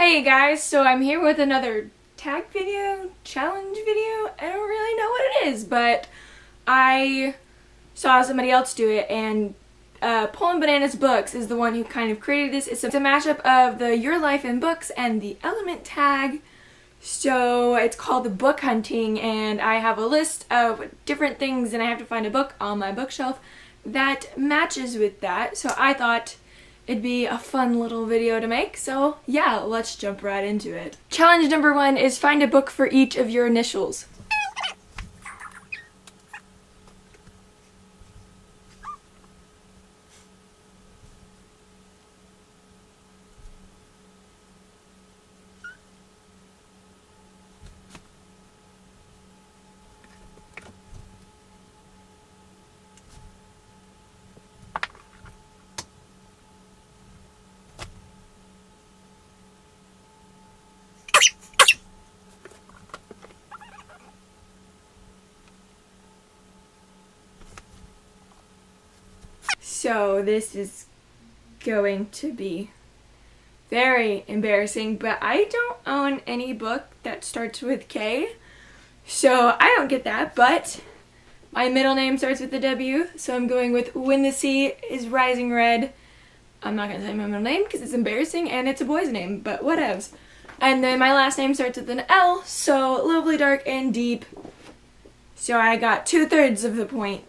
Hey guys, so I'm here with another tag video, challenge video. I don't really know what it is, but I saw somebody else do it, and Pulling Bananas Books is the one who kind of created this. It's a mashup of the Your Life in Books and the Element tag. So it's called the book hunting, and I have a list of different things, and I have to find a book on my bookshelf that matches with that. So I thought it'd be a fun little video to make, so yeah, let's jump right into it. Challenge number 1 is find a book for each of your initials. So this is going to be very embarrassing, but I don't own any book that starts with K, so I don't get that, but my middle name starts with a W, so I'm going with When the Sea is Rising Red. I'm not going to say my middle name because it's embarrassing and it's a boy's name, but whatevs. And then my last name starts with an L, so Lovely, Dark, and Deep. So I got 2/3 of the point.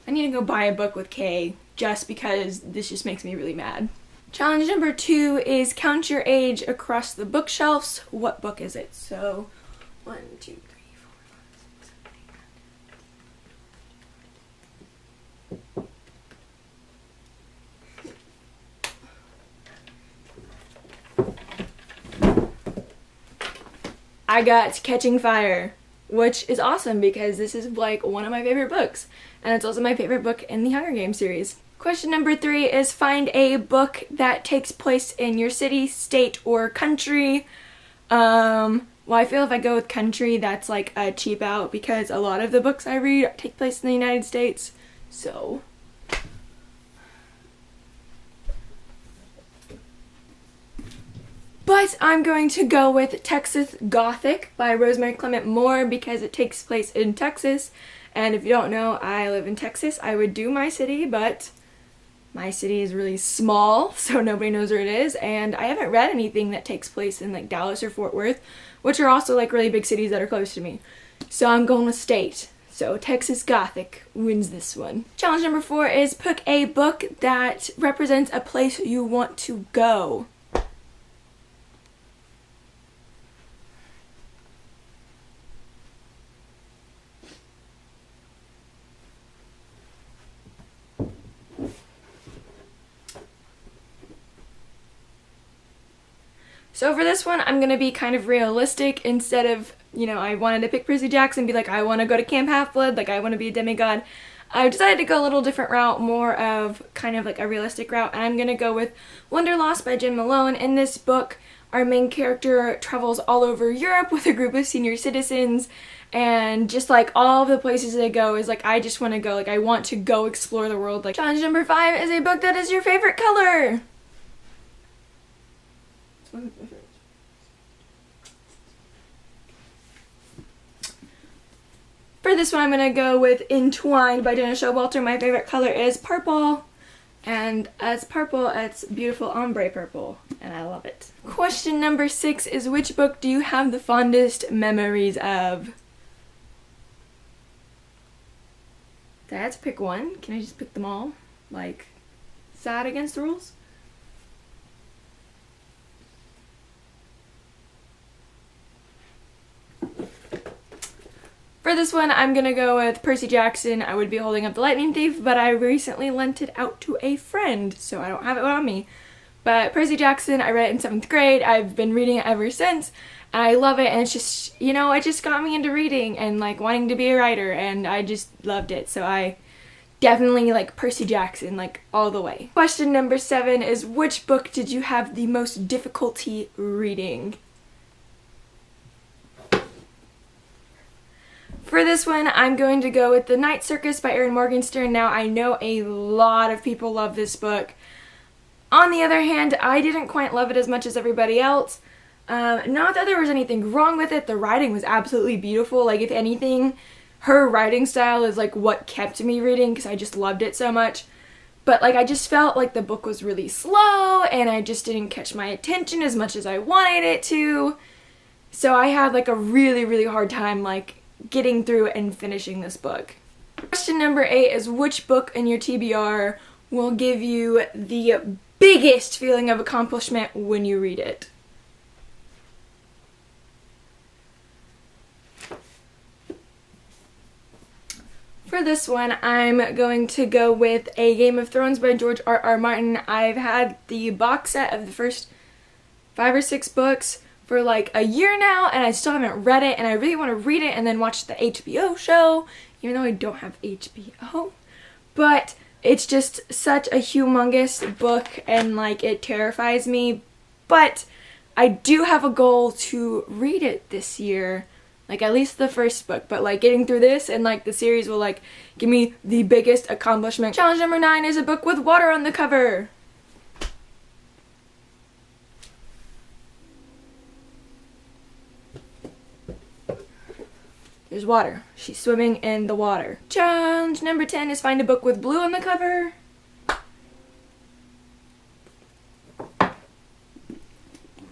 I need to go buy a book with K just because this just makes me really mad. Challenge number 2 is count your age across the bookshelves. What book is it? So 1, 2, 3, 4, 5, 6, 7, 8, 9. I got Catching Fire, which is awesome because this is like one of my favorite books, and it's also my favorite book in the Hunger Games series. Question number 3 is find a book that takes place in your city, state, or country. Well, I feel if I go with country, that's like a cheap out because a lot of the books I read take place in the United States, so. But I'm going to go with Texas Gothic by Rosemary Clement Moore because it takes place in Texas. And if you don't know, I live in Texas. I would do my city, but my city is really small, so nobody knows where it is. And I haven't read anything that takes place in like Dallas or Fort Worth, which are also like really big cities that are close to me. So I'm going with state. So Texas Gothic wins this one. Challenge number 4 is pick a book that represents a place you want to go. So for this one, I'm going to be kind of realistic. Instead of, I wanted to pick Percy Jackson, be like, I want to go to Camp Half-Blood, like I want to be a demigod. I decided to go a little different route, more of kind of like a realistic route, and I'm going to go with Wonderlost by Jen Malone. In this book, our main character travels all over Europe with a group of senior citizens, and just like all of the places they go is like, I just want to go, like I want to go explore the world. Like, challenge number 5 is a book that is your favorite color. For this one, I'm going to go with Entwined by Jenna Showalter. My favorite color is purple, and as purple, it's beautiful ombre purple, and I love it. Question number 6 is which book do you have the fondest memories of? Did I have to pick one? Can I just pick them all? Like, sad against the rules? For this one, I'm going to go with Percy Jackson. I would be holding up The Lightning Thief, but I recently lent it out to a friend, so I don't have it on me. But Percy Jackson, I read it in 7th grade. I've been reading it ever since, and I love it, and it's just, it just got me into reading and, like, wanting to be a writer, and I just loved it, so I definitely like Percy Jackson, like, all the way. Question number 7 is which book did you have the most difficulty reading? For this one, I'm going to go with The Night Circus by Erin Morgenstern. Now, I know a lot of people love this book. On the other hand, I didn't quite love it as much as everybody else. Not that there was anything wrong with it. The writing was absolutely beautiful. Like, if anything, her writing style is like what kept me reading because I just loved it so much. But like, I just felt like the book was really slow and I just didn't catch my attention as much as I wanted it to. So I had like a really, really hard time like getting through and finishing this book. Question number 8 is, which book in your TBR will give you the biggest feeling of accomplishment when you read it? For this one, I'm going to go with A Game of Thrones by George R.R. Martin. I've had the box set of the first 5 or 6 books for like a year now, and I still haven't read it, and I really want to read it and then watch the HBO show, even though I don't have HBO. But it's just such a humongous book, and like, it terrifies me. But I do have a goal to read it this year. Like, at least the first book, but like getting through this and like the series will like give me the biggest accomplishment. Challenge number 9 is a book with water on the cover. There's water. She's swimming in the water. Challenge number 10 is find a book with blue on the cover.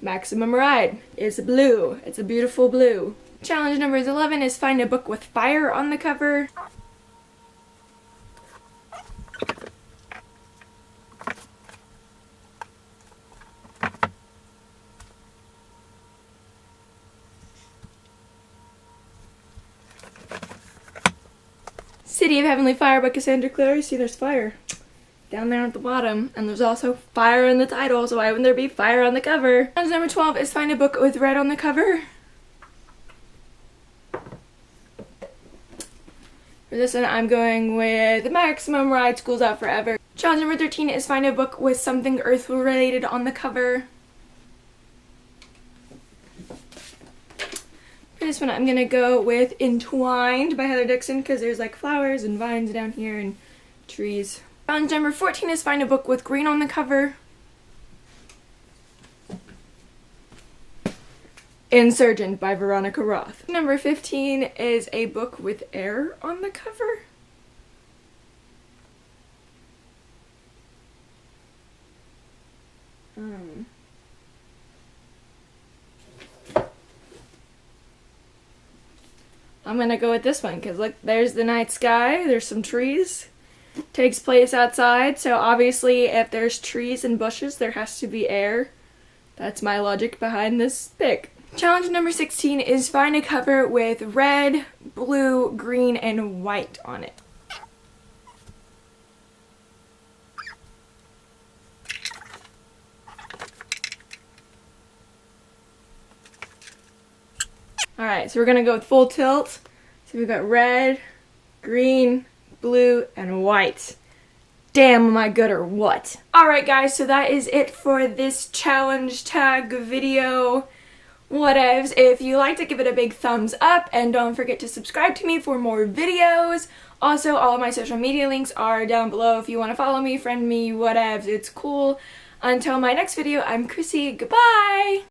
Maximum Ride is blue. It's a beautiful blue. Challenge number 11 is find a book with fire on the cover. City of Heavenly Fire by Cassandra Clare. See, there's fire down there at the bottom, and there's also fire in the title, so why wouldn't there be fire on the cover? Challenge number 12 is find a book with red on the cover. For this one, I'm going with Maximum Ride, School's Out Forever. Challenge number 13 is find a book with something Earth-related on the cover. For this one, I'm going to go with Entwined by Heather Dixon, because there's like flowers and vines down here and trees. Challenge number 14 is find a book with green on the cover. Insurgent by Veronica Roth. Number 15 is a book with air on the cover. I'm gonna go with this one because look, there's the night sky, there's some trees. Takes place outside, so obviously if there's trees and bushes, there has to be air. That's my logic behind this pick. Challenge number 16 is find a cover with red, blue, green, and white on it. Alright, so we're gonna go with full tilt. So we've got red, green, blue, and white. Damn, am I good or what? Alright guys, so that is it for this challenge tag video. Whatevs. If you liked it, give it a big thumbs up, and don't forget to subscribe to me for more videos. Also, all of my social media links are down below if you want to follow me, friend me, whatevs. It's cool. Until my next video, I'm Chrissy. Goodbye!